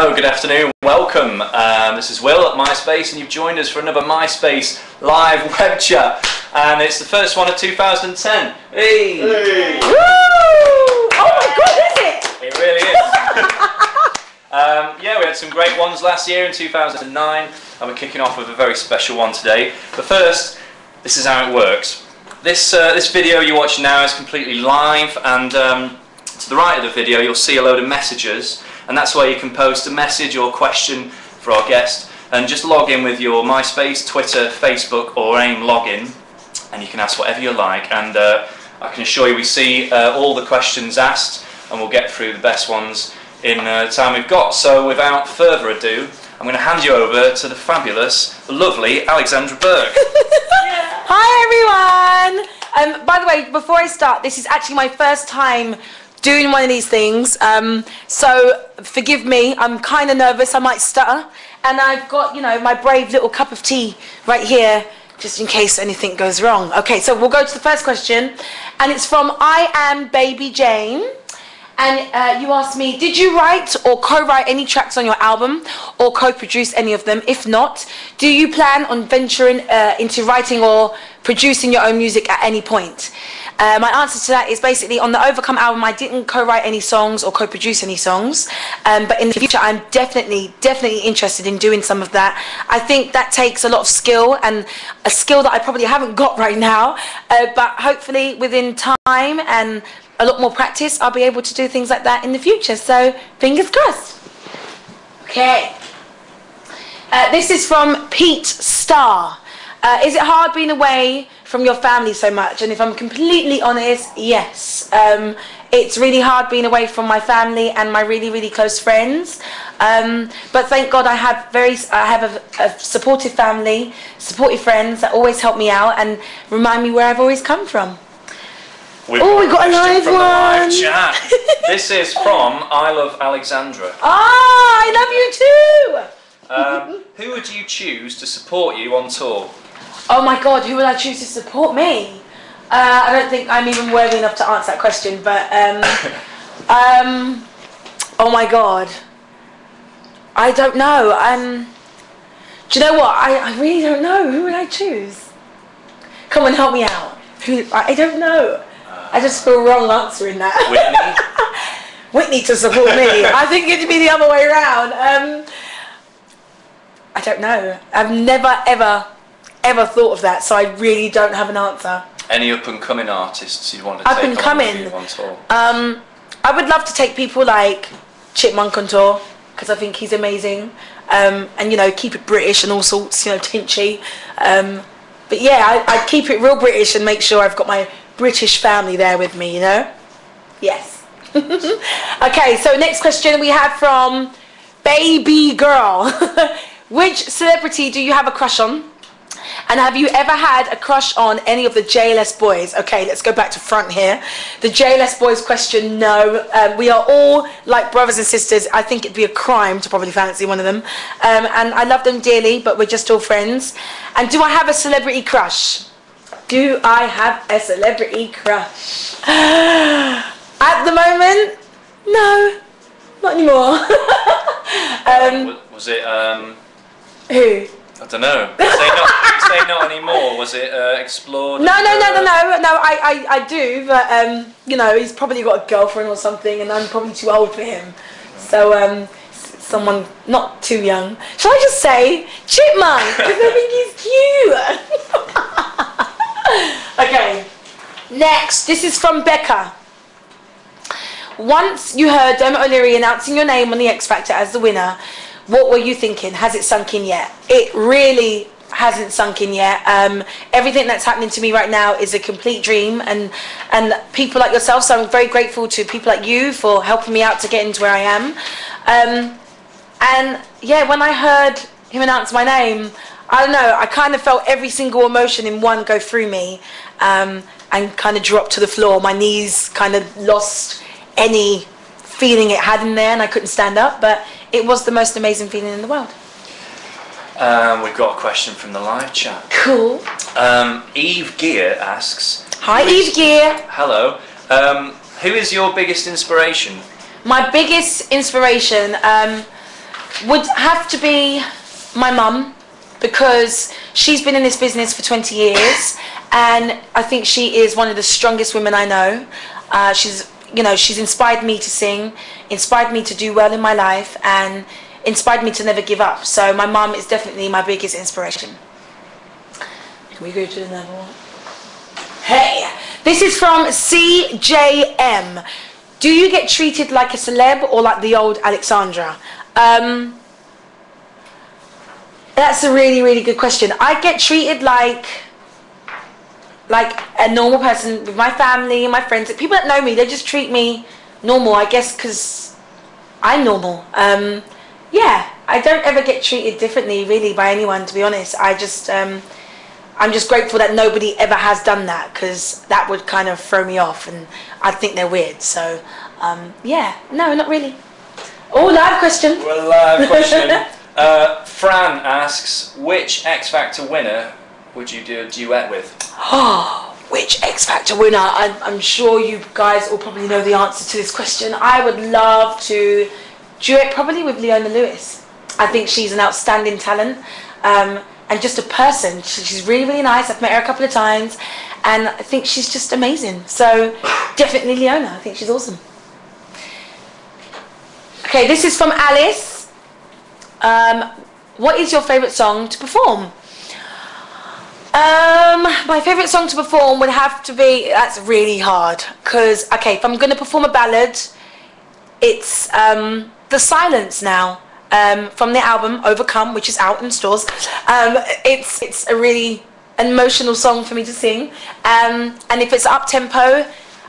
Hello, good afternoon, welcome. This is Will at MySpace, and you've joined us for another MySpace live web chat, and it's the first one of 2010. Hey! Hey. Woo! Oh my God, is it? It really is. Yeah, we had some great ones last year in 2009, and we're kicking off with a very special one today. But first, this is how it works. This video you're watching now is completely live, and to the right of the video you'll see a load of messages, and that's where you can post a message or question for our guest, and just log in with your MySpace, Twitter, Facebook or AIM login, and you can ask whatever you like, and I can assure you we see all the questions asked, and we'll get through the best ones in the time we've got. So without further ado, I'm going to hand you over to the fabulous, the lovely Alexandra Burke. Hi everyone! By the way, before I start, this is actually my first time doing one of these things, so forgive me, I'm kind of nervous, I might stutter, and I've got, you know, my brave little cup of tea right here, just in case anything goes wrong. Okay, so we'll go to the first question, and it's from I Am Baby Jane, and you asked me, did you write or co-write any tracks on your album, or co-produce any of them? If not, do you plan on venturing into writing or producing your own music at any point? My answer to that is basically on the Overcome album I didn't co-write any songs or co-produce any songs, but in the future I'm definitely interested in doing some of that. I think that takes a lot of skill, and a skill that I probably haven't got right now, but hopefully within time and a lot more practice I'll be able to do things like that in the future, so fingers crossed. Okay, this is from Pete Starr. Is it hard being away from your family so much? And if I'm completely honest, yes. It's really hard being away from my family and my really close friends. But thank God I have a supportive family, supportive friends that always help me out and remind me where I've always come from. We got a live one. Live chat. This is from I Love Alexandra. Ah, I love you too. Who would you choose to support you on tour? Oh my God, who would I choose to support me? I don't think I'm even worthy enough to answer that question, but oh my God, I don't know. Do you know what? I really don't know. Who would I choose? Come on, help me out. I don't know. I just feel wrong answering that. Whitney? Whitney to support me. I think it'd be the other way around. I don't know. I've never ever thought of that, so I really don't have an answer. Any up-and-coming artists you want to take on tour? I would love to take people like Chipmunk on tour, because I think he's amazing, and you know, keep it British and all sorts, you know, Tinchy. But yeah, I'd keep it real British and make sure I've got my British family there with me, you know? Yes. Okay, so next question we have from Baby Girl. Which celebrity do you have a crush on? And have you ever had a crush on any of the JLS boys? Okay, let's go back to front here. The JLS boys question, no. We are all like brothers and sisters. I think it'd be a crime to probably fancy one of them. And I love them dearly, but we're just all friends. And do I have a celebrity crush? Do I have a celebrity crush? At the moment, no. Not anymore. Was it, Who? I don't know. Say not anymore. Was it explored? No. I do, but you know, he's probably got a girlfriend or something, and I'm probably too old for him. So someone not too young. Shall I just say Chipmunk? Because I think he's cute. Okay. Next, this is from Becca. Once you heard Dermot O'Leary announcing your name on the X Factor as the winner, what were you thinking? Has it sunk in yet? It really hasn't sunk in yet. Everything that's happening to me right now is a complete dream, and people like yourself, so I'm very grateful to people like you for helping me out to get into where I am. And yeah, when I heard him announce my name, I don't know, I kind of felt every single emotion in one go through me, and kind of dropped to the floor. My knees kind of lost any feeling it had in there, and I couldn't stand up, but it was the most amazing feeling in the world. We've got a question from the live chat. Cool. Eve Gear asks... Hi Eve Gear. Hello. Who is your biggest inspiration? My biggest inspiration, would have to be my mum, because she's been in this business for 20 years, and I think she is one of the strongest women I know. She's inspired me to sing, inspired me to do well in my life, and inspired me to never give up. So my mum is definitely my biggest inspiration. Can we go to another one? Hey, this is from CJM. Do you get treated like a celeb or like the old Alexandra? That's a really, really good question. I get treated like a normal person with my family and my friends. People that know me, they just treat me normal, I guess, because I'm normal. Yeah, I don't ever get treated differently, really, by anyone, to be honest. I'm just grateful that nobody ever has done that, because that would kind of throw me off, and I'd think they're weird. So, yeah, no, not really. Oh, live question. Well, live question. Fran asks, which X Factor winner would you do a duet with? Oh, which X Factor winner? I'm sure you guys all probably know the answer to this question. I would love to duet probably with Leona Lewis. I think she's an outstanding talent, and just a person. She's really, really nice. I've met her a couple of times, and I think she's just amazing. So definitely Leona. I think she's awesome. Okay, this is from Alice. What is your favourite song to perform? My favourite song to perform would have to be, that's really hard, because, okay, if I'm going to perform a ballad, it's The Silence Now, from the album Overcome, which is out in stores. It's a really emotional song for me to sing, and if it's up-tempo,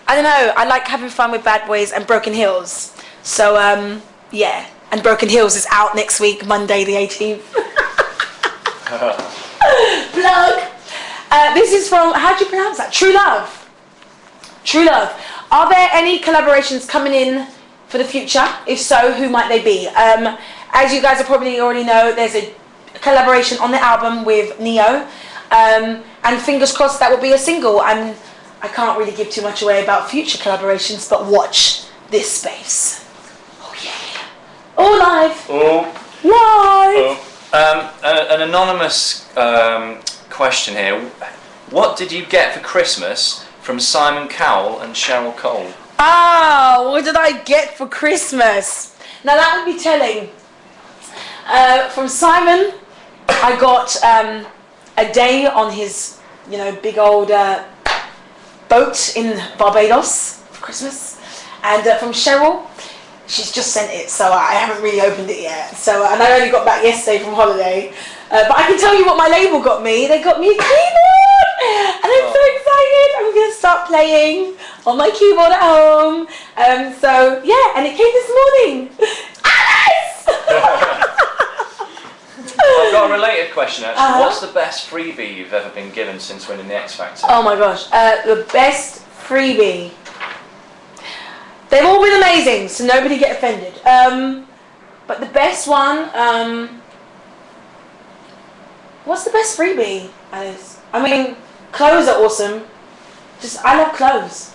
I don't know, I like having fun with Bad Boys and Broken Hills. So, yeah, and Broken Hills is out next week, Monday the 18th. Plug! This is from, how do you pronounce that? True Love. True Love. Are there any collaborations coming in for the future? If so, who might they be? As you guys probably already know, there's a collaboration on the album with Neo. And fingers crossed that will be a single. I can't really give too much away about future collaborations, but watch this space. Oh yeah. Oh, live. Oh. Live. Oh. An anonymous question here. What did you get for Christmas from Simon Cowell and Cheryl Cole? Ah, what did I get for Christmas? Now that would be telling. From Simon, I got a day on his, big old boat in Barbados for Christmas. And from Cheryl, she's just sent it, so I haven't really opened it yet. So, and I only got back yesterday from holiday. But I can tell you what my label got me. They got me a keyboard! And I'm so excited. I'm going to start playing on my keyboard at home. So, yeah, and it came this morning. Alice! I've got a related question, actually. What's the best freebie you've ever been given since winning the X Factor? Oh my gosh. The best freebie. They've all been amazing, so nobody get offended. But the best one, what's the best freebie, Alice? I mean, clothes are awesome. I love clothes.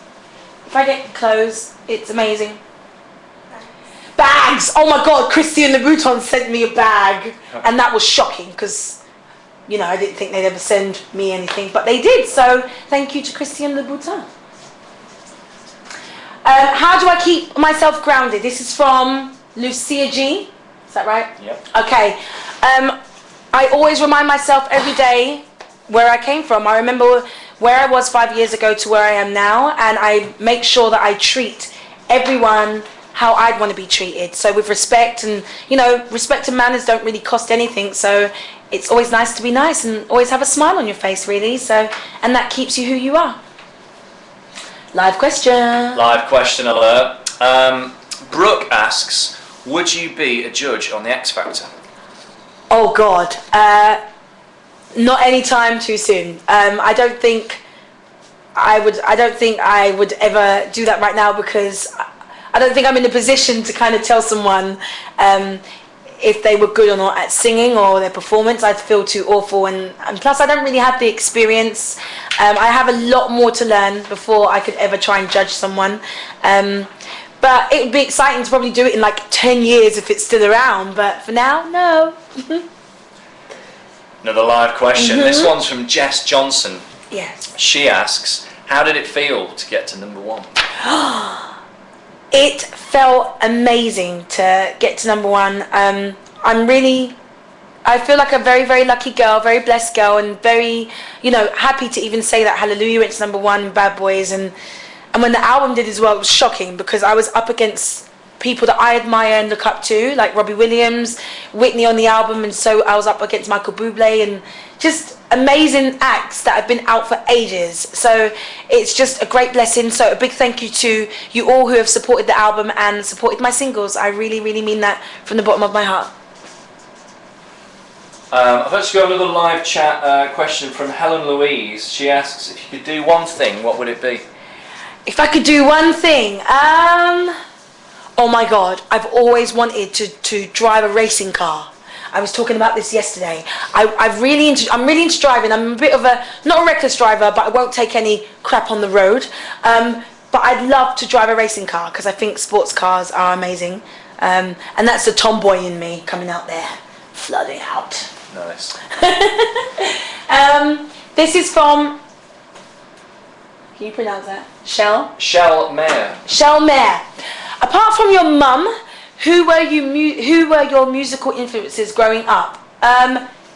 If I get clothes, it's amazing. Bags! Oh my god, Christian Louboutin sent me a bag. And that was shocking, because, I didn't think they'd ever send me anything. But they did, so thank you to Christian Louboutin. How do I keep myself grounded? This is from Lucia G. Is that right? Yep. Okay. I always remind myself every day where I came from. I remember where I was 5 years ago to where I am now, and I make sure that I treat everyone how I'd want to be treated. So with respect, and respect and manners don't really cost anything. So it's always nice to be nice and always have a smile on your face, really. So, and that keeps you who you are. Live question. Live question alert. Brooke asks, would you be a judge on the X Factor? Oh God, not anytime too soon. I don't think I would ever do that right now, because I don't think I'm in a position to kind of tell someone if they were good or not at singing or their performance. I'd feel too awful, and plus I don't really have the experience. I have a lot more to learn before I could ever try and judge someone. But it would be exciting to probably do it in like 10 years if it's still around. But for now, no. Another live question. This one's from Jess Johnson. Yes. She asks, how did it feel to get to #1? It felt amazing to get to #1. I feel like a very, very lucky girl, very blessed girl, and very, happy to even say that Hallelujah went to #1, Bad Boys, and when the album did as well, it was shocking because I was up against people that I admire and look up to, like Robbie Williams, Whitney on the album, and so I was up against Michael Bublé and just amazing acts that have been out for ages. So it's just a great blessing. So a big thank you to you all who have supported the album and supported my singles. I really, really mean that from the bottom of my heart. I've actually got another live chat question from Helen Louise. She asks, if you could do one thing, what would it be? If I could do one thing, oh my God, I've always wanted to drive a racing car. I was talking about this yesterday. I'm really into driving. I'm a bit of not a reckless driver, but I won't take any crap on the road. But I'd love to drive a racing car because I think sports cars are amazing. And that's the tomboy in me coming out there, flooding out. Nice. This is from, can you pronounce that? Shell Mayer. Shell Mayer. Apart from your mum, who were your musical influences growing up?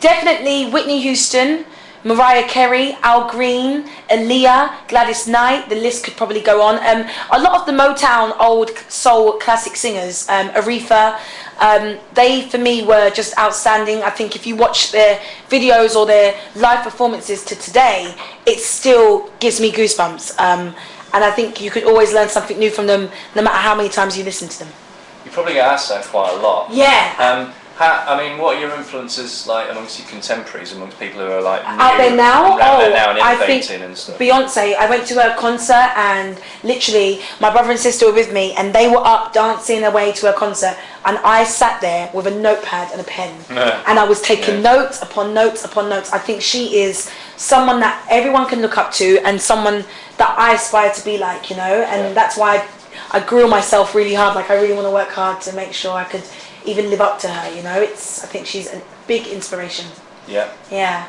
Definitely Whitney Houston, Mariah Carey, Al Green, Aaliyah, Gladys Knight. The list could probably go on. A lot of the Motown old soul classic singers, Aretha, they for me were just outstanding. I think if you watch their videos or their live performances to today, it still gives me goosebumps. And I think you could always learn something new from them, no matter how many times you listen to them. You probably get asked that quite a lot. Yeah. What are your influences like amongst your contemporaries, amongst people who are like out there now? And I think innovating and stuff? Beyonce. I went to her concert and literally my brother and sister were with me and they were up dancing away to her concert and I sat there with a notepad and a pen and I was taking notes upon notes upon notes. I think she is someone that everyone can look up to and someone that I aspire to be like, and that's why I grew myself really hard. Like I really want to work hard to make sure I could even live up to her, I think she's a big inspiration. Yeah. Yeah.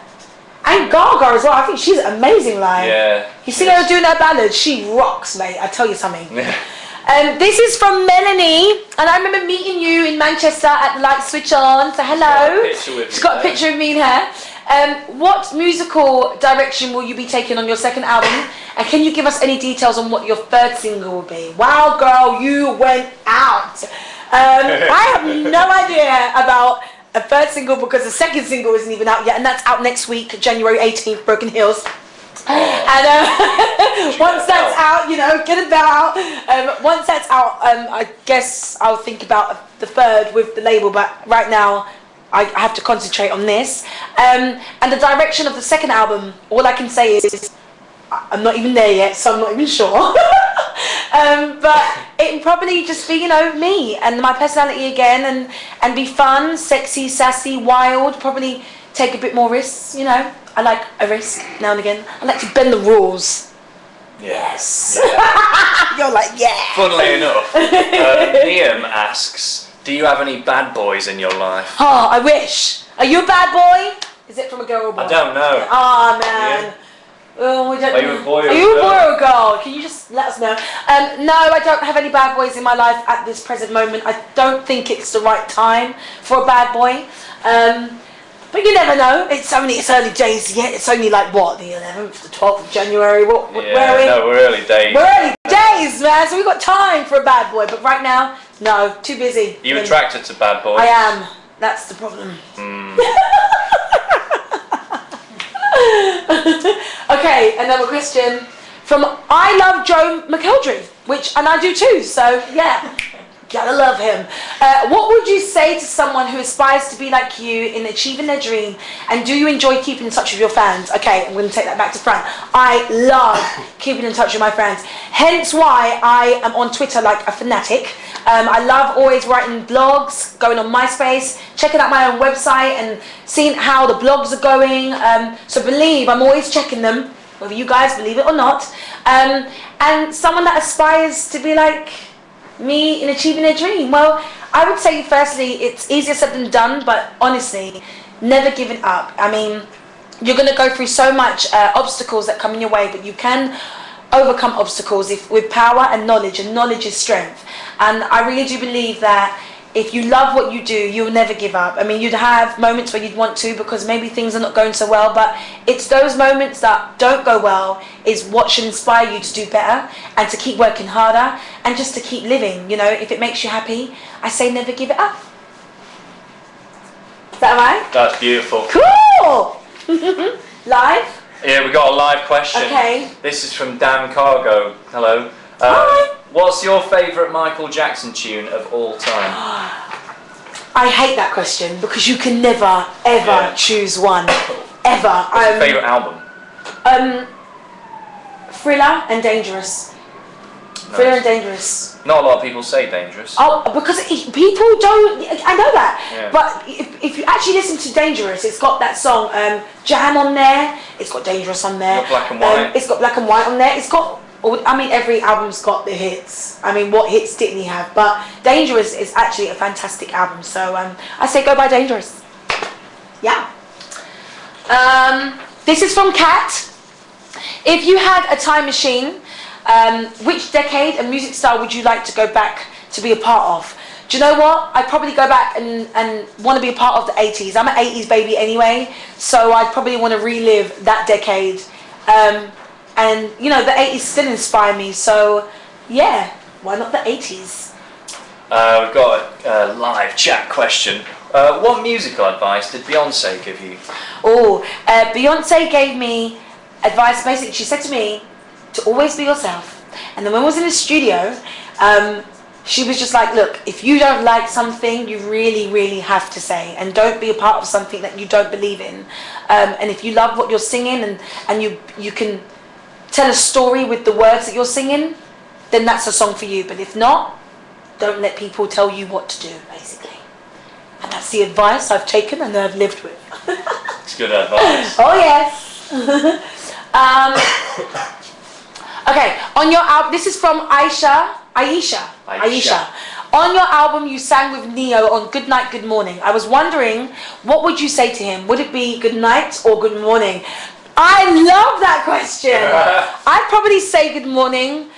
And Gaga as well. I think she's amazing live. Yeah. You see her doing her ballads, she rocks, mate. I tell you something. This is from Melanie, and I remember meeting you in Manchester at the Light Switch On. So hello. She's got a picture of me and her. What musical direction will you be taking on your second album? And can you give us any details on what your third single will be? Wow, girl, you went out. I have no idea about a third single because the second single isn't even out yet, and that's out next week, January 18th, Broken Hills. And once that's out, get it out. Once that's out, I guess I'll think about the third with the label, but right now I have to concentrate on this. And the direction of the second album, all I can say is I'm not even there yet, so I'm not even sure. But it will probably just be, me and my personality again, and be fun, sexy, sassy, wild. Probably take a bit more risks, I like a risk now and again. I like to bend the rules. Yes. Yeah. You're like, yeah. Funnily enough, Liam asks, do you have any bad boys in your life? Oh, I wish. Are you a bad boy? Is it from a girl or a boy? I don't know. Oh, man. Yeah. Oh, we don't Are you a boy or a girl? Are you a boy or a girl? Can you just let us know? No, I don't have any bad boys in my life at this present moment. I don't think it's the right time for a bad boy. But you never know. It's early days yet. It's only like what, the 11th, the 12th of January. Where are we? No, we're early days. We're early days, man. So we've got time for a bad boy. But right now, no, too busy. Are you attracted to bad boys? I am. That's the problem. Okay, another question from I Love Joe McElderry, and I do too. So yeah. Gotta love him. What would you say to someone who aspires to be like you in achieving their dream? And do you enjoy keeping in touch with your fans? Okay, I'm going to take that back to front. I love keeping in touch with my fans. Hence why I am on Twitter like a fanatic. I love always writing blogs, going on MySpace, checking out my own website and seeing how the blogs are going. So believe, I'm always checking them, whether you guys believe it or not. And someone that aspires to be like me in achieving a dream? Well, I would say firstly, it's easier said than done, but honestly, never giving up. I mean, you're going to go through so much obstacles that come in your way, but you can overcome obstacles with power and knowledge is strength. And I really do believe that if you love what you do, you'll never give up. I mean, you'd have moments where you'd want to because maybe things are not going so well, but it's those moments that don't go well is what should inspire you to do better and to keep working harder and just to keep living. You know, if it makes you happy, I say never give it up. Is that right? That's beautiful. Cool! Live? Yeah, we got a live question. Okay. This is from Dan Cargo. Hello. Hi. What's your favourite Michael Jackson tune of all time? I hate that question because you can never, ever choose one. Ever. What's your favourite album? Thriller and Dangerous. Nice. Thriller and Dangerous. Not a lot of people say Dangerous. Oh, because people don't. I know that. Yeah. But if you actually listen to Dangerous, it's got that song Jam on there. It's got Dangerous on there. Got Black and White. It's got Black and White on there. It's got. I mean, every album's got the hits. I mean, what hits didn't he have? But Dangerous is actually a fantastic album. So I say go by Dangerous. Yeah. This is from Kat. If you had a time machine, which decade and music style would you like to go back to be a part of? Do you know what? I'd probably go back and want to be a part of the 80s. I'm an 80s baby anyway, so I'd probably want to relive that decade. And, you know, the 80s still inspire me, so, yeah, why not the 80s? We've got a live chat question. What musical advice did Beyonce give you? Oh, Beyonce gave me advice. Basically, she said to me to always be yourself. And then when I was in the studio, she was just like, look, if you don't like something, you really, really have to say. And don't be a part of something that you don't believe in. And if you love what you're singing and you can tell a story with the words that you're singing, then that's a song for you. But if not, don't let people tell you what to do, basically. And that's the advice I've taken and I've lived with. It's good advice. Oh, yes. Okay, on your album, this is from Aisha. On your album, you sang with Neo on Good Night, Good Morning. I was wondering, what would you say to him? Would it be good night or good morning? I love that question. I'd probably say good morning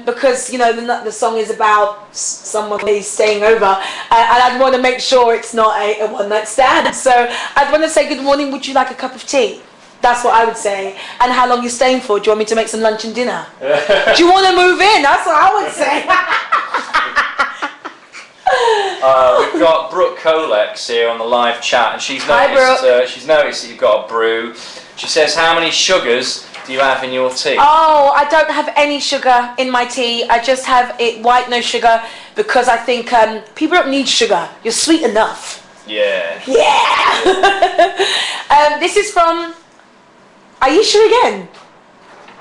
because, you know, the song is about someone staying over and I'd want to make sure it's not a one-night stand. So I'd want to say good morning, would you like a cup of tea? That's what I would say. And how long are you staying for? Do you want me to make some lunch and dinner? Do you want to move in? That's what I would say. We've got Brooke Colex here on the live chat, and she's noticed that you've got a brew. She says, how many sugars do you have in your tea? Oh, I don't have any sugar in my tea. I just have it white, no sugar, because I think people don't need sugar. You're sweet enough. Yeah. Yeah. This is from Aisha again.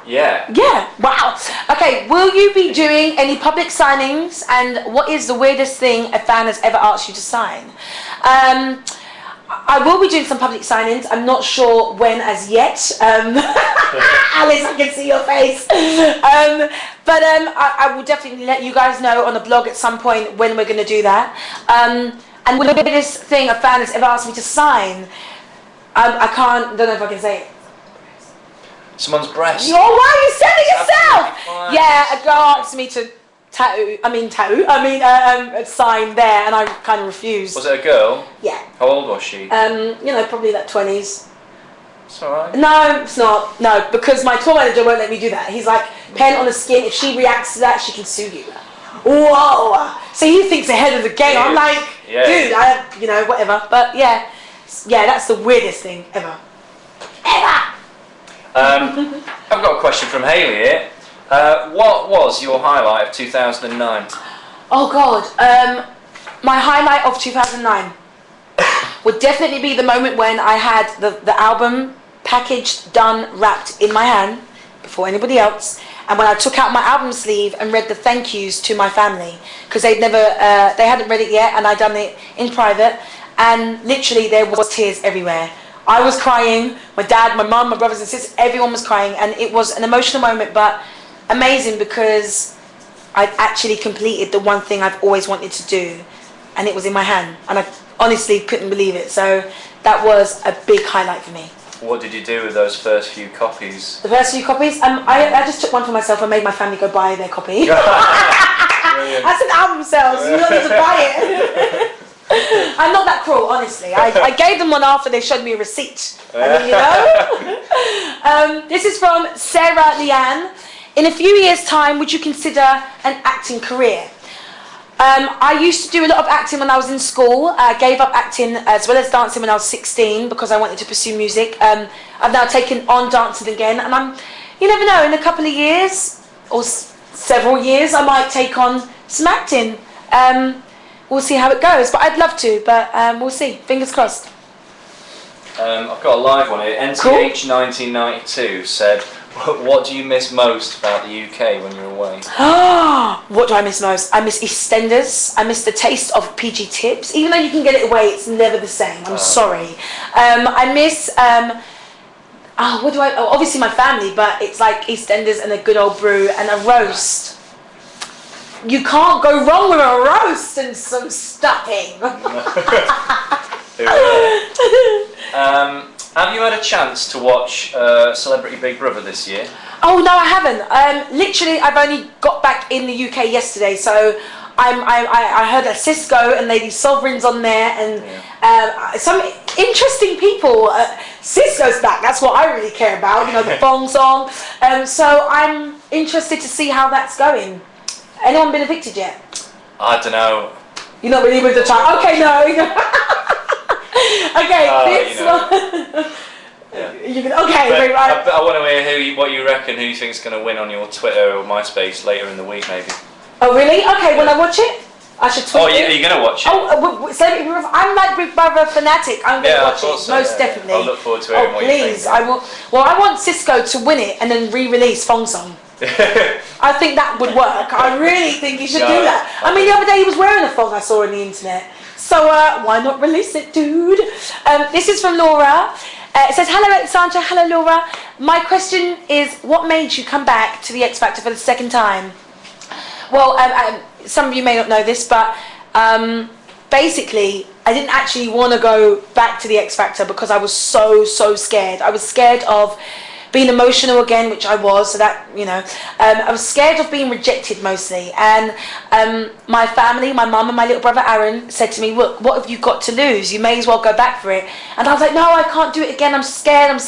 Yeah. Yeah. Wow. Okay. Will you be doing any public signings? And what is the weirdest thing a fan has ever asked you to sign? I will be doing some public signings. I'm not sure when as yet. Alice, I can see your face. But I will definitely let you guys know on the blog at some point when we're going to do that. And the weirdest thing a fan has ever asked me to sign, don't know if I can say it. Someone's breast. Oh, why are you selling yourself? Yeah, a girl asked me to sign there, and I kind of refused. Was it a girl? Yeah. How old was she? You know, probably like 20s. It's alright. No, it's not. No, because my tour manager won't let me do that. He's like, pen on the skin. If she reacts to that, she can sue you. Whoa! So he thinks ahead of the game. I'm like, dude, you know, whatever. But yeah, that's the weirdest thing ever. I've got a question from Hayley here. What was your highlight of 2009? Oh God, my highlight of 2009 would definitely be the moment when I had the album packaged, done, wrapped in my hand before anybody else, and when I took out my album sleeve and read the thank yous to my family, because they hadn't read it yet, and I'd done it in private, and literally there was tears everywhere. I was crying, my dad, my mum, my brothers and sisters, everyone was crying, and it was an emotional moment, but amazing, because I'd actually completed the one thing I've always wanted to do, and it was in my hand, and I honestly couldn't believe it. So that was a big highlight for me. What did you do with those first few copies? The first few copies? I just took one for myself and made my family go buy their copy. I said, album sales, you don't need to buy it. I'm not that cruel, honestly. I gave them one after they showed me a receipt. I mean, you know? This is from Sarah Leanne. In a few years' time, would you consider an acting career? I used to do a lot of acting when I was in school. I gave up acting as well as dancing when I was 16 because I wanted to pursue music. I've now taken on dancing again, and you never know, in a couple of years or several years I might take on some acting. We'll see how it goes, but I'd love to, but we'll see. Fingers crossed. I've got a live one here. NTH 1992 said, what do you miss most about the UK when you're away? What do I miss most? I miss EastEnders. I miss the taste of PG Tips. Even though you can get it away, it's never the same. I'm sorry. I miss, obviously my family, but it's like EastEnders and a good old brew and a roast. You can't go wrong with a roast and some stuffing. Have you had a chance to watch Celebrity Big Brother this year? Oh no, I haven't. Literally, I've only got back in the UK yesterday, so I heard that Cisco and Lady Sovereign's on there, and some interesting people. Cisco's back. That's what I really care about. You know, the Fong song. So I'm interested to see how that's going. Anyone been evicted yet? I don't know. You're not really with the child. Okay, no. Okay, this one. Okay, right. I want to hear what you reckon. Who you think's going to win on your Twitter or MySpace later in the week, maybe? Oh, really? Okay, when I watch it, I should tweet it. Are you going to watch it? I'm like Big Brother fanatic. I'm going to watch it, so, most definitely. I'll look forward to hearing what you think. Please, I will. Well, I want Cisco to win it and then re-release Fong Song. I think that would work. I really think you should do that. I mean, the other day he was wearing a thong I saw on the internet. So why not release it, dude? This is from Laura. It says, hello Alexandra, hello Laura. My question is, what made you come back to the X Factor for the second time? Well, some of you may not know this, but basically, I didn't actually want to go back to the X Factor because I was so scared. I was scared of being emotional again, which I was, so that, you know, I was scared of being rejected mostly, and my family, my mum and my little brother Aaron said to me, look, what have you got to lose? You may as well go back for it. And I was like, no, I can't do it again, I'm scared.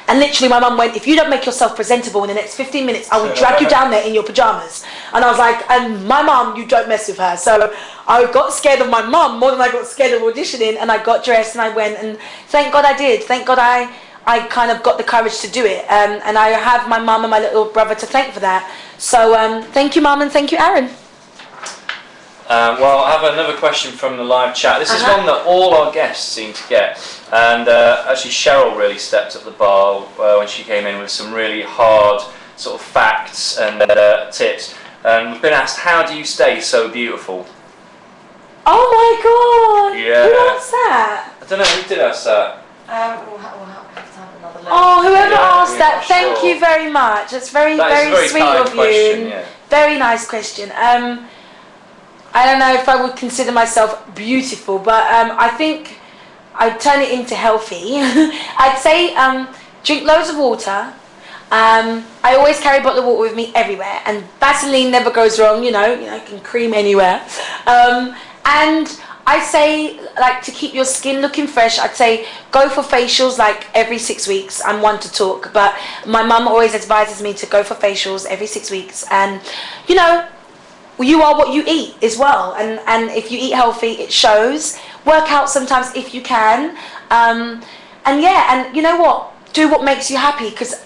And literally my mum went, if you don't make yourself presentable in the next 15 minutes, I will drag you down there in your pyjamas. And I was like, and my mum, you don't mess with her. So I got scared of my mum more than I got scared of auditioning, and I got dressed and I went, and thank God I did. Thank God I kind of got the courage to do it, and I have my mum and my little brother to thank for that. So thank you, Mum, and thank you, Aaron. Well, I have another question from the live chat. This is one that all our guests seem to get, and actually Cheryl really stepped up the bar when she came in with some really hard sort of facts and tips. And we've been asked, how do you stay so beautiful? Oh my God! Yeah. Who asked that? I don't know, who did ask that? We'll have to have another look. Oh, whoever asked that, thank you very much. That's very sweet of you. Yeah. Very nice question. I don't know if I would consider myself beautiful, but I think I'd turn it into healthy. I'd say drink loads of water. I always carry a bottle of water with me everywhere, and Vaseline never goes wrong. You know, you can cream anywhere. And I say, like, to keep your skin looking fresh, I'd say go for facials like every 6 weeks. I'm one to talk, but my mum always advises me to go for facials every 6 weeks. And, you know, you are what you eat as well. And if you eat healthy, it shows. Work out sometimes if you can. And yeah, and you know what? Do what makes you happy, because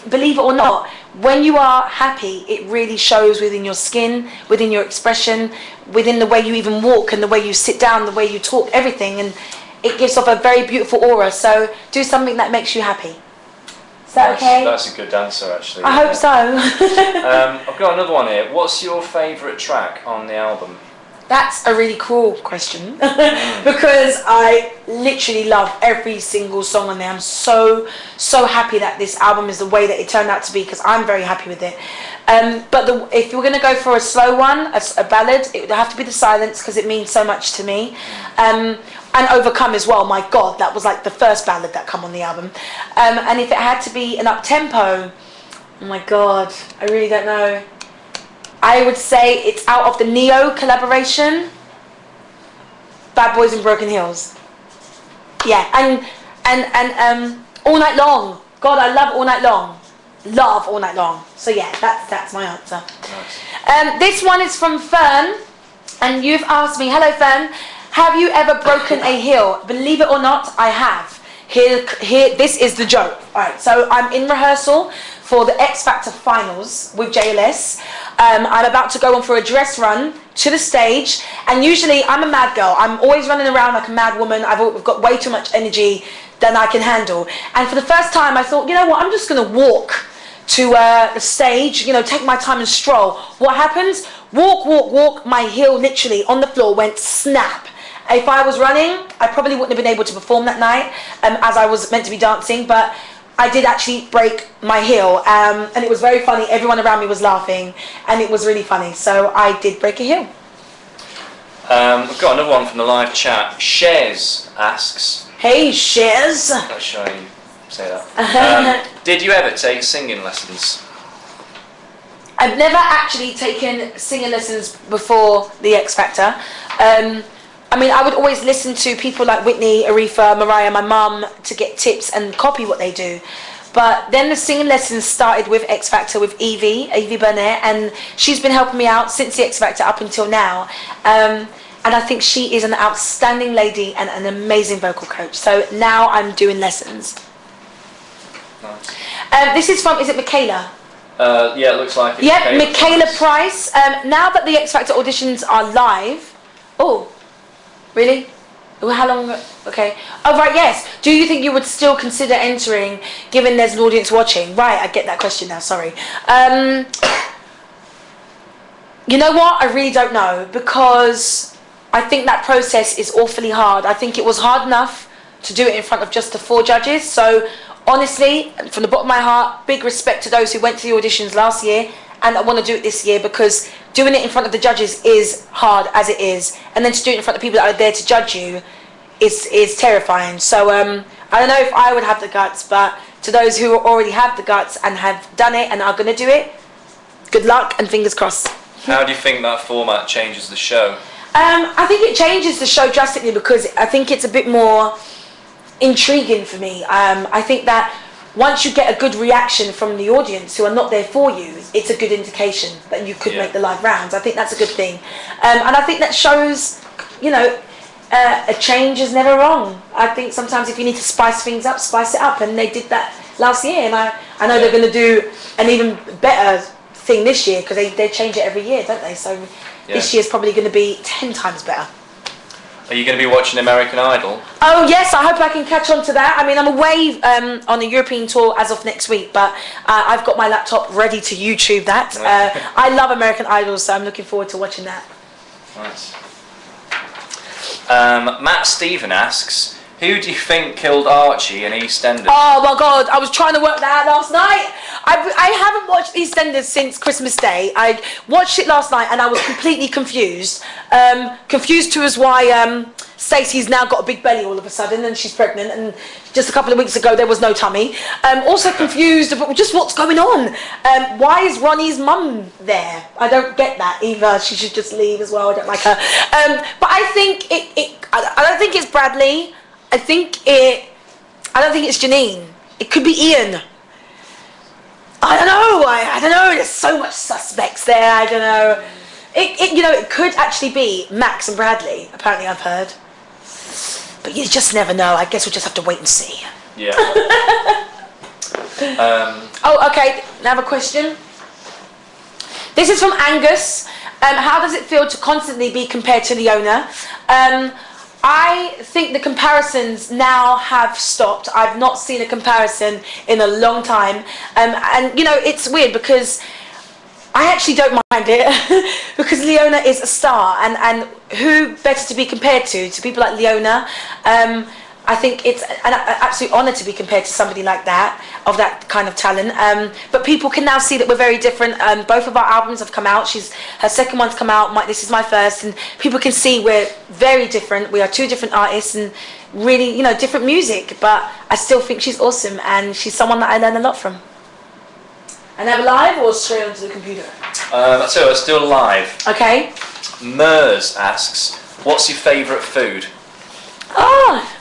believe it or not, when you are happy, it really shows within your skin, within your expression, within the way you even walk and the way you sit down, the way you talk, everything, and it gives off a very beautiful aura. So do something that makes you happy. Is that okay? That's a good answer, actually. I hope so. I've got another one here. What's your favourite track on the album? That's a really cool question because I literally love every single song on there. I'm so happy that this album is the way that it turned out to be because I'm very happy with it. But if you're going to go for a slow one, a ballad, it would have to be The Silence because it means so much to me. And Overcome as well. My God, that was like the first ballad that come on the album. And if it had to be an up-tempo, oh my God, I really don't know. I would say it's out of the Neo collaboration, Bad Boys and Broken Hills. Yeah, and All Night Long. God, I love All Night Long. Love All Night Long. So yeah, that's my answer. Nice. This one is from Fern, and you've asked me, hello Fern, have you ever broken a heel? Believe it or not, I have. Here, this is the joke. Alright, so I'm in rehearsal for the X Factor finals with JLS. I'm about to go on for a dress run to the stage, and usually I'm a mad girl. I'm always running around like a mad woman. I've got way too much energy than I can handle. And for the first time I thought, you know what, I'm just going to walk to the stage, you know, take my time and stroll. What happens? Walk, my heel literally on the floor went snap. If I was running, I probably wouldn't have been able to perform that night as I was meant to be dancing, but I did actually break my heel, and it was very funny. Everyone around me was laughing, and it was really funny. So I did break a heel. We've got another one from the live chat. Shares asks. Hey, Shares. I'm not sure how you say that. Did you ever take singing lessons? I've never actually taken singing lessons before the X Factor. I mean, I would always listen to people like Whitney, Aretha, Mariah, my mum, to get tips and copy what they do. But then the singing lessons started with X Factor with Evie Burnett, and she's been helping me out since the X Factor up until now. And I think she is an outstanding lady and an amazing vocal coach. So now I'm doing lessons. Nice. This is from, is it Michaela? Yeah, it looks like it. Yeah, Michaela Price. Now that the X Factor auditions are live, oh. Really? How long? Okay. Oh, right, yes. Do you think you would still consider entering, given there's an audience watching? Right, I get that question now, sorry. You know what? I really don't know, because I think that process is awfully hard. I think it was hard enough to do it in front of just the 4 judges. So, honestly, from the bottom of my heart, big respect to those who went to the auditions last year, and I want to do it this year, because doing it in front of the judges is hard as it is, and then to do it in front of people that are there to judge you is terrifying. So I don't know if I would have the guts, but to those who already have the guts and have done it and are going to do it, good luck and fingers crossed. How do you think that format changes the show? I think it changes the show drastically, because I think it's a bit more intriguing for me. I think that once you get a good reaction from the audience who are not there for you, it's a good indication that you could make the live rounds. I think that's a good thing. And I think that shows, you know, a change is never wrong. I think sometimes if you need to spice things up, spice it up. And they did that last year. And I know they're going to do an even better thing this year, because they change it every year, don't they? So this year's probably going to be 10 times better. Are you going to be watching American Idol? Oh yes, I hope I can catch on to that. I mean, I'm away on a European tour as of next week, but I've got my laptop ready to YouTube that. I love American Idol, so I'm looking forward to watching that. Nice. Matt Stephen asks, who do you think killed Archie in EastEnders? Oh my God, I was trying to work that out last night. I haven't watched EastEnders since Christmas Day. I watched it last night and I was completely confused. Confused too as why Stacey's now got a big belly all of a sudden and she's pregnant, and just a couple of weeks ago there was no tummy. Also confused about just what's going on. Why is Ronnie's mum there? I don't get that either. She should just leave as well. I don't like her. But I think I don't think it's Bradley. I don't think it's Janine. It could be Ian. I don't know. I don't know. There's so much suspects there. I don't know. It could actually be Max and Bradley. Apparently, I've heard. But you just never know. I guess we'll just have to wait and see. Yeah. Oh, okay. Now I have a question. This is from Angus. How does it feel to constantly be compared to Leona? I think the comparisons now have stopped. I've not seen a comparison in a long time. And, you know, it's weird because I actually don't mind it because Leona is a star, and who better to be compared to people like Leona. I think it's an absolute honour to be compared to somebody like that, of that kind of talent. But people can now see that we're very different. Both of our albums have come out. Her second one's come out. This is my first, and people can see we're very different. We are two different artists and really, different music. But I still think she's awesome, and she's someone that I learn a lot from. And have live or straight onto the computer? So it's still live. Okay. Mers asks, "What's your favourite food?"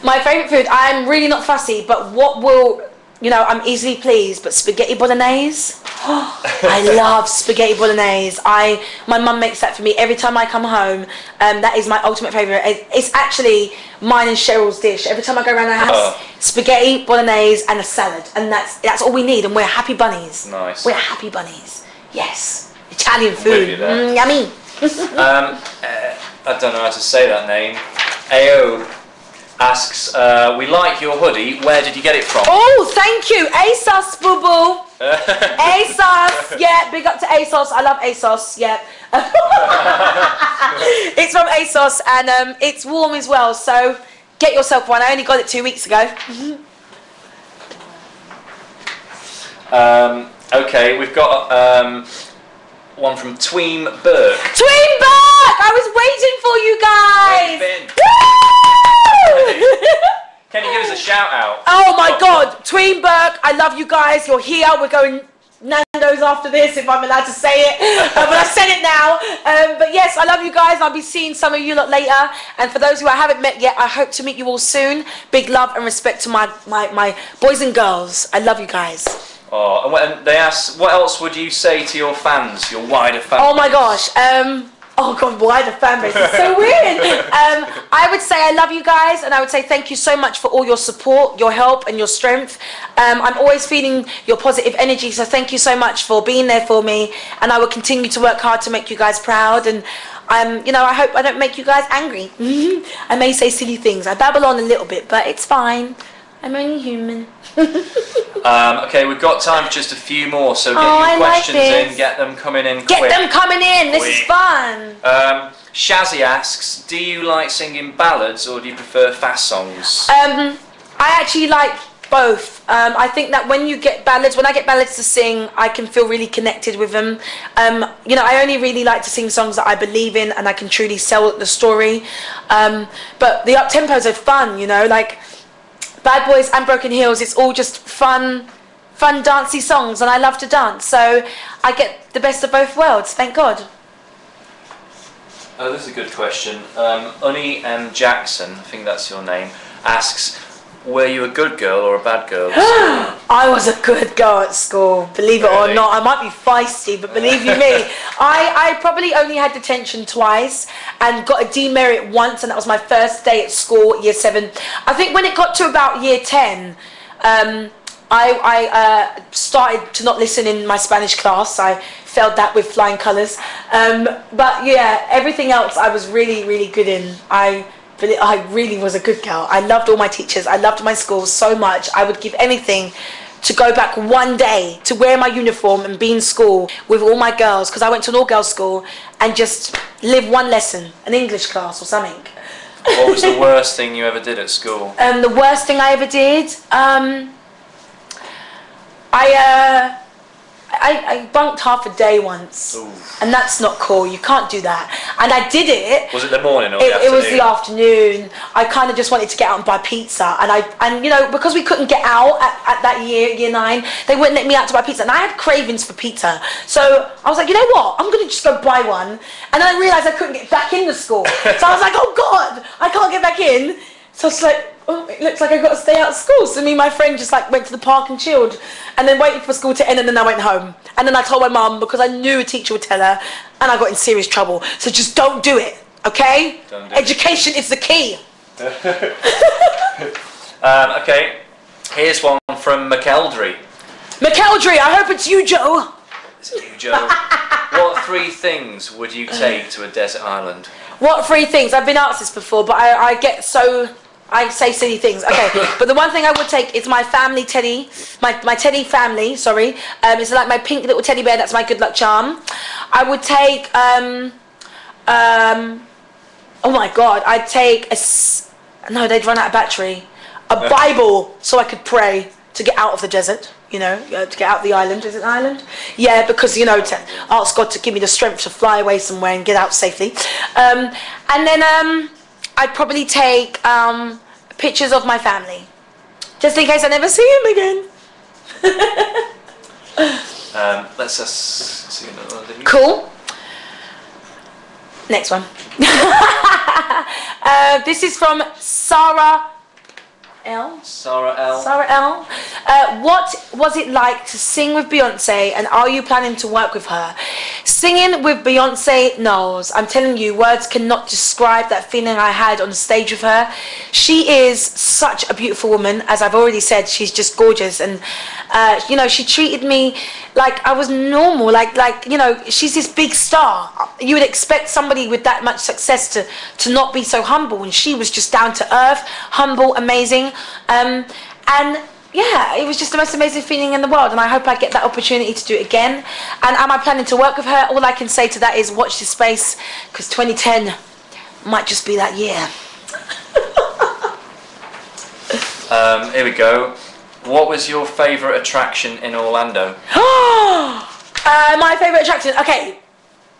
My favourite food, I'm really not fussy, but I'm easily pleased, but spaghetti bolognese. I love spaghetti bolognese. My mum makes that for me every time I come home. That is my ultimate favourite. It's actually mine and Cheryl's dish. Every time I go around the house, spaghetti bolognese and a salad, and that's all we need, and we're happy bunnies. Nice. We're happy bunnies. Yes. Italian food. Yummy. I don't know how to say that name. Ao asks, "We like your hoodie. Where did you get it from?" Oh, thank you. ASOS, boo boo. ASOS. Yeah, big up to ASOS. I love ASOS. Yeah. It's from ASOS, and it's warm as well. So get yourself one. I only got it 2 weeks ago. Okay, we've got one from Tween Burke. Tween Burke! I was waiting for you guys. Can you give us a shout out? Oh my God, Tween Burke, I love you guys. You're here. We're going Nando's after this, if I'm allowed to say it. But I said it now. But yes, I love you guys. I'll be seeing some of you lot later. And for those who I haven't met yet, I hope to meet you all soon. Big love and respect to my boys and girls. I love you guys. Oh, and they ask, what else would you say to your fans, your wider fans? Oh my gosh. Oh God, wider fan base. It's so weird. I would say I love you guys, and I would say thank you so much for all your support, your help, and your strength. I'm always feeling your positive energy, so thank you so much for being there for me. And I will continue to work hard to make you guys proud. And I hope I don't make you guys angry. I may say silly things. I babble on a little bit, but it's fine. I'm only human. Okay, we've got time for just a few more, so get your questions in, get them coming in quick. Get them coming in, this is fun. Shazzy asks, do you like singing ballads or do you prefer fast songs? I actually like both. I think that when I get ballads to sing, I can feel really connected with them. I only really like to sing songs that I believe in and I can truly sell the story. But the up-tempos are fun, like Bad Boys and Broken Hills, it's all just fun dancey songs, and I love to dance, so I get the best of both worlds, thank God. Oh, this is a good question. Unnie M. Jackson, I think that's your name, asks, were you a good girl or a bad girl? I was a good girl at school, believe it or not. I might be feisty, but believe you me, I probably only had detention twice and got a demerit once, and that was my first day at school, year 7. I think when it got to about year 10, I started to not listen in my Spanish class. I failed that with flying colours. But yeah, everything else I was really, really good in. I really was a good girl. I loved all my teachers. I loved my school so much. I would give anything to go back one day to wear my uniform and be in school with all my girls, because I went to an all-girls school, and just live one lesson, an English class or something. What was the worst thing you ever did at school? The worst thing I ever did? I bunked half a day once. Ooh. And that's not cool. You can't do that. And I did it. Was it the morning or the afternoon? It was the afternoon. I kind of just wanted to get out and buy pizza. And because we couldn't get out at that year 9, they wouldn't let me out to buy pizza. And I had cravings for pizza. So I was like, you know what? I'm going to just go buy one. And then I realised I couldn't get back in the school. So I was like, oh God, I can't get back in. So it's like, oh, it looks like I got to stay out of school. So me and my friend just went to the park and chilled, and then waited for school to end, and then I went home. And then I told my mum, because I knew a teacher would tell her, and I got in serious trouble. So just don't do it, okay? Education is the key. Okay, here's one from McElderry. McElderry, I hope it's you, Joe. Is it you, Joe? What 3 things would you take to a desert island? What 3 things? I've been asked this before, but I get so I say silly things. Okay, but the one thing I would take is my family teddy, my teddy family. Sorry, it's like my pink little teddy bear. That's my good luck charm. I would take oh my God, I'd take no, they'd run out of battery. A Bible so I could pray to get out of the desert. You know, to get out of the island. Is it an island? Yeah, because, you know, to ask God to give me the strength to fly away somewhere and get out safely. And then I'd probably take pictures of my family, just in case I never see him again. Let's just see another one. Cool. Next one. This is from Sarah L. Sarah L. Sarah L. What was it like to sing with Beyonce, and are you planning to work with her? Singing with Beyonce, Knowles, I'm telling you, words cannot describe that feeling I had on stage with her. She is such a beautiful woman. As I've already said, she's just gorgeous, and you know, she treated me like I was normal, like you know, she's this big star. You would expect somebody with that much success to not be so humble, and she was just down to earth, humble, amazing. And yeah, it was just the most amazing feeling in the world, and I hope I get that opportunity to do it again. And am I planning to work with her? All I can say to that is watch this space, because 2010 might just be that year. Here we go. What was your favourite attraction in Orlando? My favourite attraction, okay,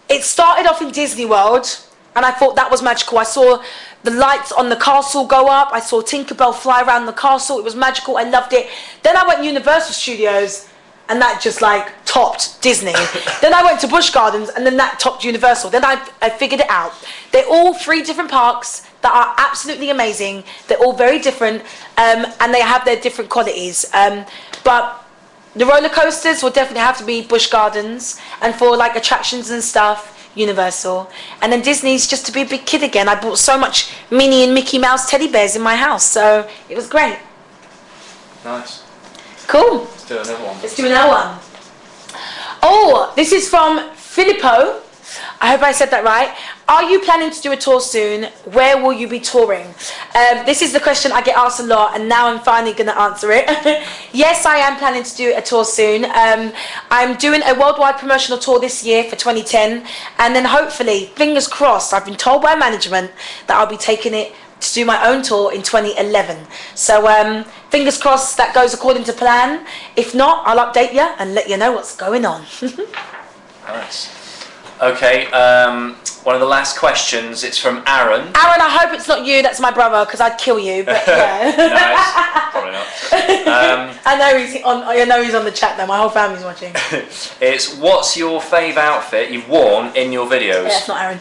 it started off in Disney World, and I thought that was magical. I saw the lights on the castle go up. I saw Tinkerbell fly around the castle. It was magical. I loved it. Then I went to Universal Studios, and that just like topped Disney. Then I went to Busch Gardens, and then that topped Universal. Then I figured it out. They're all 3 different parks that are absolutely amazing. They're all very different, and they have their different qualities. But the roller coasters will definitely have to be Busch Gardens, and for like attractions and stuff, Universal. And then Disney's just to be a big kid again. I bought so much Minnie and Mickey Mouse teddy bears in my house, so it was great. Nice. Cool. Let's do another one. Let's do another one. Oh, this is from Filippo. I hope I said that right. Are you planning to do a tour soon? Where will you be touring? This is the question I get asked a lot, and now I'm finally going to answer it. Yes, I am planning to do a tour soon. I'm doing a worldwide promotional tour this year for 2010, and then hopefully, fingers crossed, I've been told by management that I'll be taking it to do my own tour in 2011. So fingers crossed that goes according to plan. If not, I'll update you and let you know what's going on. Nice. Okay, one of the last questions, it's from Aaron. Aaron, I hope it's not you, that's my brother, because I'd kill you, but yeah. Nice, probably not. I know he's on the chat now, my whole family's watching. It's, what's your fave outfit you've worn in your videos? Yeah, it's not Aaron.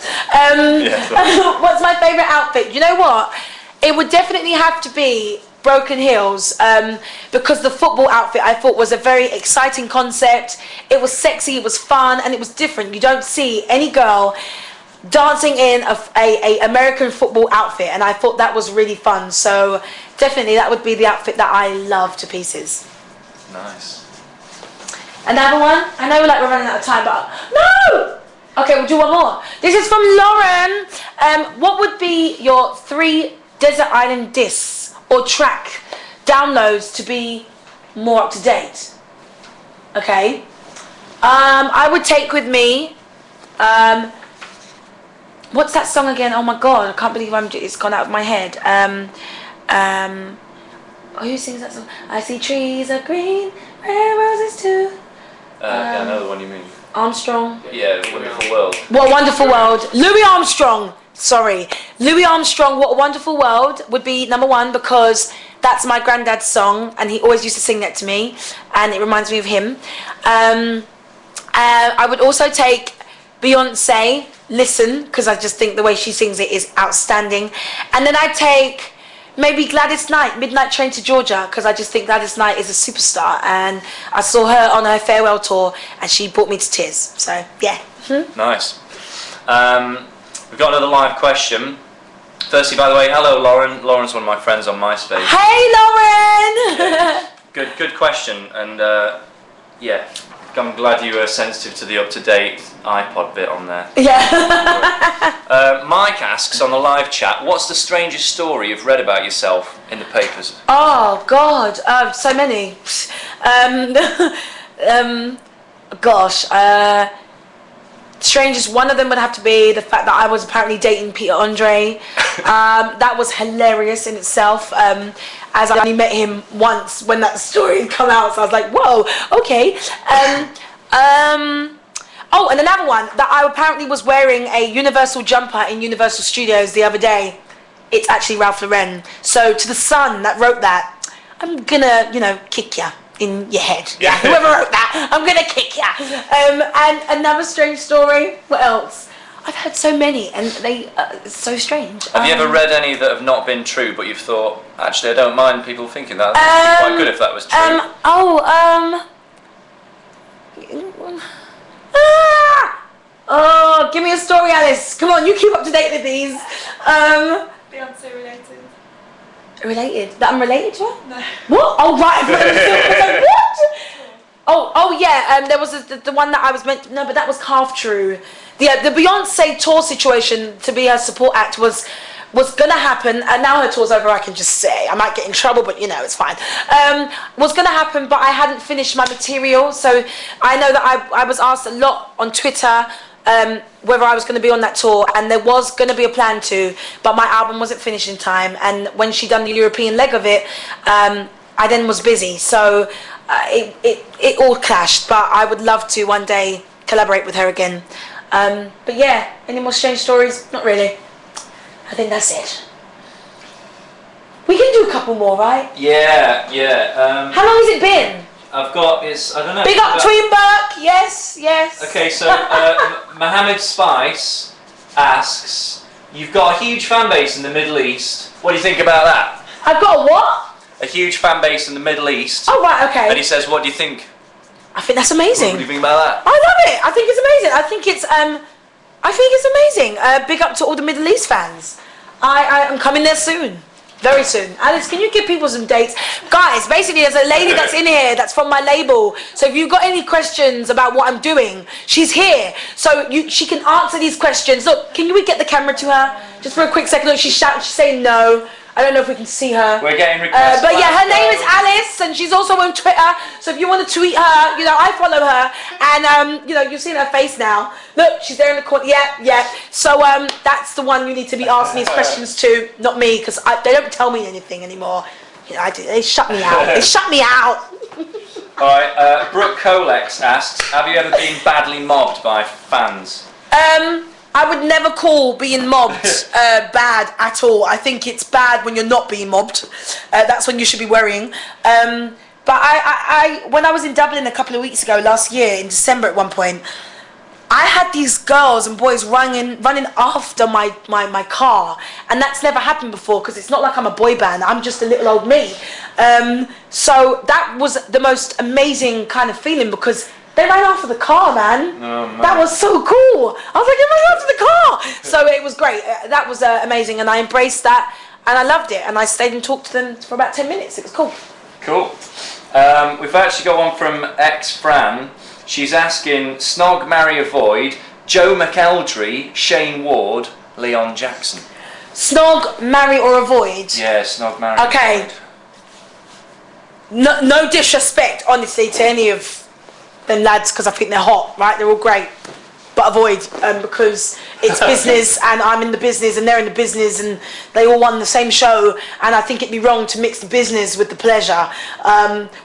Yeah, what's my favourite outfit? You know what? It would definitely have to be Broken Heels, because the football outfit I thought was a very exciting concept. It was sexy, it was fun, and it was different. You don't see any girl dancing in a American football outfit, and I thought that was really fun. So definitely that would be the outfit that I love to pieces. Nice. Another one? I know we're running out of time, but no! Okay, we'll do one more. This is from Lauren. What would be your 3 desert island discs or track downloads to be more up to date? Okay. I would take with me, what's that song again? Oh my god, I can't believe it's gone out of my head. Who sings that song? I see trees are green, red roses too. Yeah, I know the one you mean. Armstrong. Yeah, Wonderful World. What a Wonderful World. Louis Armstrong. Sorry, Louis Armstrong, What a Wonderful World would be number 1, because that's my granddad's song, and he always used to sing that to me, and it reminds me of him. I would also take Beyonce, Listen, because I just think the way she sings it is outstanding. And then I'd take maybe Gladys Knight, Midnight Train to Georgia, because I just think Gladys Knight is a superstar, and I saw her on her farewell tour, and she brought me to tears. So, yeah. Nice. We've got another live question. Firstly, by the way, hello Lauren. Lauren's one of my friends on MySpace. Hey Lauren! Yeah. Good question, and yeah, I'm glad you were sensitive to the up-to-date iPod bit on there. Yeah. Mike asks on the live chat, what's the strangest story you've read about yourself in the papers? Oh God, so many. Gosh, strangest. One of them would have to be the fact that I was apparently dating Peter Andre. That was hilarious in itself. As I only met him once when that story had come out, so I was like, whoa, okay. Oh, and another one, that I apparently was wearing a Universal jumper in Universal Studios the other day. It's actually Ralph Lauren. So to the son that wrote that, I'm gonna, you know, kick ya in your head. Yeah, whoever wrote that, I'm gonna kick ya. And another strange story. What else? I've heard so many, and they it's so strange. Have you ever read any that have not been true, but you've thought, actually, I don't mind people thinking that. That'd be quite good if that was true. Oh, give me a story, Alice. Come on, you keep up to date with these. Beyonce related. Related? That I'm related to her? No. What? Oh, right. Like, what? Oh, yeah. There was the one that I was meant. No, but that was half true. The Beyonce tour situation to be her support act was gonna happen, and now her tour's over. I can just say I might get in trouble, but you know it's fine. Was gonna happen, but I hadn't finished my material, so I know that I was asked a lot on Twitter whether I was going to be on that tour, and there was going to be a plan to, but my album wasn't finished in time, and when she done the European leg of it, I then was busy, so it all clashed. But I would love to one day collaborate with her again. But yeah, any more strange stories? Not really. I think that's it. We can do a couple more, right? Yeah. How long has it been? I've got, I don't know. Big up Twin Burke, yes. Okay, so Mohammed Spice asks, you've got a huge fan base in the Middle East. What do you think about that? I've got a what? A huge fan base in the Middle East. Oh, right, okay. And he says, what do you think? I think that's amazing. What do you think about that? I love it. I think it's amazing. I think it's amazing. Big up to all the Middle East fans. I'm coming there soon. Very soon. Alice, can you give people some dates? Guys, basically there's a lady that's in here that's from my label. So if you've got any questions about what I'm doing, she's here. So she can answer these questions. Look, can we get the camera to her? Just for a quick second. Look, she's saying no. I don't know if we can see her. We're getting requests. But yeah, her name is Alice, and she's also on Twitter. So if you want to tweet her, you know, I follow her, and you know, you've seen her face now. Look, she's there in the corner. Yeah. So that's the one you need to be asking these questions to, not me, because they don't tell me anything anymore. You know, they shut me out. They shut me out. All right. Brooke Colex asks, have you ever been badly mobbed by fans? I would never call being mobbed bad at all. I think it's bad when you're not being mobbed. That's when you should be worrying. But when I was in Dublin a couple of weeks ago, last year, in December at one point, I had these girls and boys running after my car. And that's never happened before, because it's not like I'm a boy band. I'm just a little old me. So that was the most amazing kind of feeling, because they ran after the car, man. Oh, man. That was so cool. I was like, they ran after the car. So it was great. That was amazing, and I embraced that, and I loved it. And I stayed and talked to them for about 10 minutes. It was cool. Cool. We've actually got one from Fran. She's asking, snog, marry, avoid, Joe McElderry, Shane Ward, Leon Jackson. Snog, marry, or avoid? Yeah, snog, marry, okay. avoid. No disrespect, honestly, to any of them lads, because I think they're hot, right? They're all great, but avoid, because it's business, and I'm in the business, and they're in the business, and they all won the same show, and I think it'd be wrong to mix the business with the pleasure.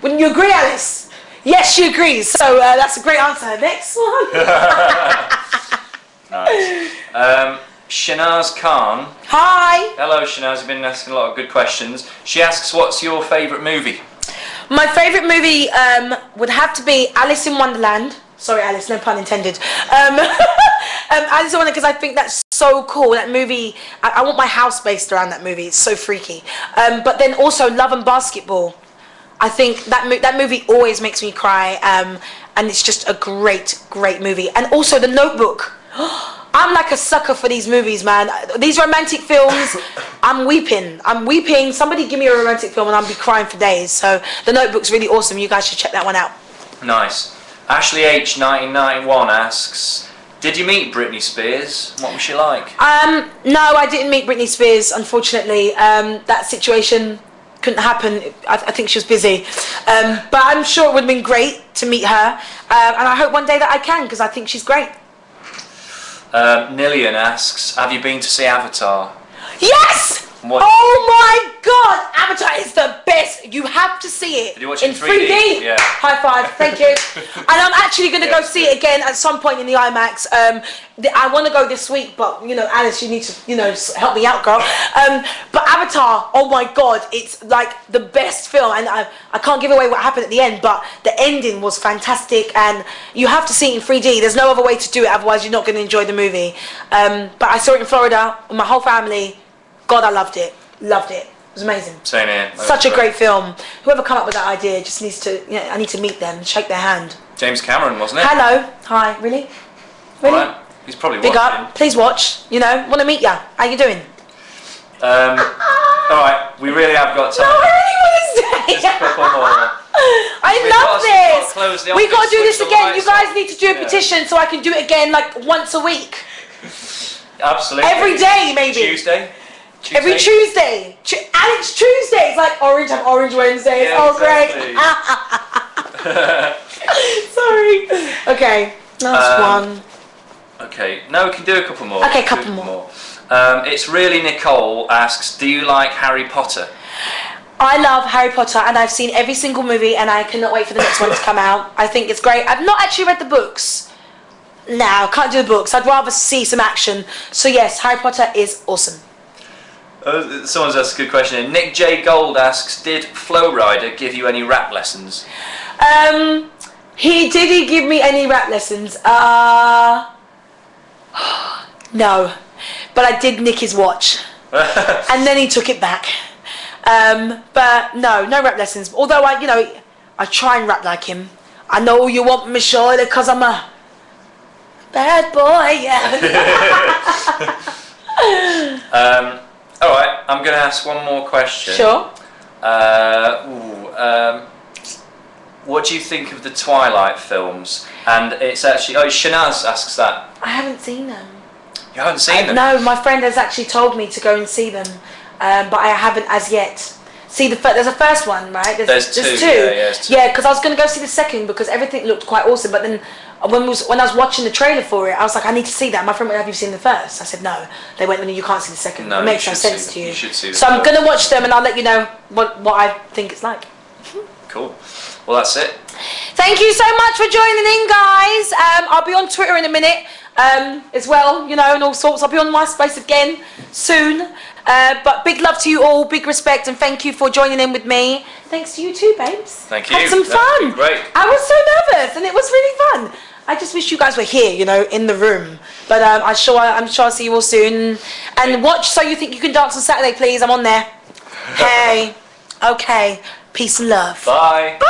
Wouldn't you agree, Alice? Yes, she agrees. So that's a great answer. Next one. Nice. Shanaz Khan. Hi. Hello, Shanaz. You've been asking a lot of good questions. She asks, what's your favourite movie? My favourite movie would have to be Alice in Wonderland. Sorry, Alice, no pun intended. Alice in Wonderland, because I think that's so cool. That movie, I want my house based around that movie. It's so freaky. But then also Love and Basketball. I think that movie always makes me cry. And it's just a great movie. And also The Notebook. I'm like a sucker for these movies, man. These romantic films, I'm weeping. Somebody give me a romantic film and I'll be crying for days. So The Notebook's really awesome. You guys should check that one out. Nice. Ashley H 1991 asks, did you meet Britney Spears? What was she like? No, I didn't meet Britney Spears, unfortunately. That situation couldn't happen. I think she was busy. But I'm sure it would have been great to meet her. And I hope one day that I can, because I think she's great. Nillian asks, have you been to see Avatar? Yes! What? Oh my God! Avatar is the best. You have to see it. Did you watch in it in 3D? Yeah. High five. Thank you. And I'm actually going to go see it again at some point in the IMAX. I want to go this week, but you know, Alice, you need to, you know, help me out, girl. But Avatar, oh my God, it's like the best film, and I can't give away what happened at the end, but the ending was fantastic, and you have to see it in 3D. There's no other way to do it, otherwise you're not going to enjoy the movie. But I saw it in Florida with my whole family. God, I loved it. Loved it. It was amazing. Same here. Such a great film. Whoever come up with that idea just needs to, you know, I need to meet them, shake their hand. James Cameron, wasn't it? Hello. Hi. Really? Really? Right. He's probably Big watching. up. Please watch. You know, want to meet ya. How you doing? Alright, we really have got time. No, I really want to stay. Just a couple more. I love this. We got to do this switch the again. You lights guys off. need to do a petition so I can do it again like once a week. Absolutely. Every day, maybe. Tuesday? Every Tuesday. Alex Tuesdays, like Orange have Orange Wednesdays. Yeah, oh, exactly. great. Sorry. Okay, last one. Okay, no, we can do a couple more. Okay, couple more. It's really Nicole asks, do you like Harry Potter? I love Harry Potter, and I've seen every single movie, and I cannot wait for the next one to come out. I think it's great. I've not actually read the books. No, I can't do the books. I'd rather see some action. So yes, Harry Potter is awesome. Someone's asked a good question. Nick J. Gold asks, did Flow Rider give you any rap lessons? Did he give me any rap lessons? No, but I did nick his watch, and then he took it back. But no rap lessons. Although I try and rap like him. I know you want me surely because I'm a bad boy. Yeah. All right, I'm going to ask one more question. Sure. What do you think of the Twilight films? And it's actually, Shanaz asks that. I haven't seen them. You haven't seen them? No, my friend has actually told me to go and see them, but I haven't as yet. See, there's a first one, right? There's two. Yeah, because I was going to go see the second because everything looked quite awesome, but then when I was watching the trailer for it, I was like, I need to see that. My friend went, have you seen the first? I said, no. They went, no, you can't see the second. No, it makes no sense to you. You should see so I'm going to watch them and I'll let you know what I think it's like. Cool. Well, that's it. Thank you so much for joining in, guys. I'll be on Twitter in a minute as well, you know, and all sorts. I'll be on MySpace again soon. But big love to you all, big respect, and thank you for joining in with me. Thanks to you too, babes. Thank you. Had some fun. Great. I was so nervous, and it was really fun. I just wish you guys were here, you know, in the room. But I'm sure I'll see you all soon. And watch So You Think You Can Dance on Saturday, please. I'm on there. Hey. Okay. Peace and love. Bye. Bye.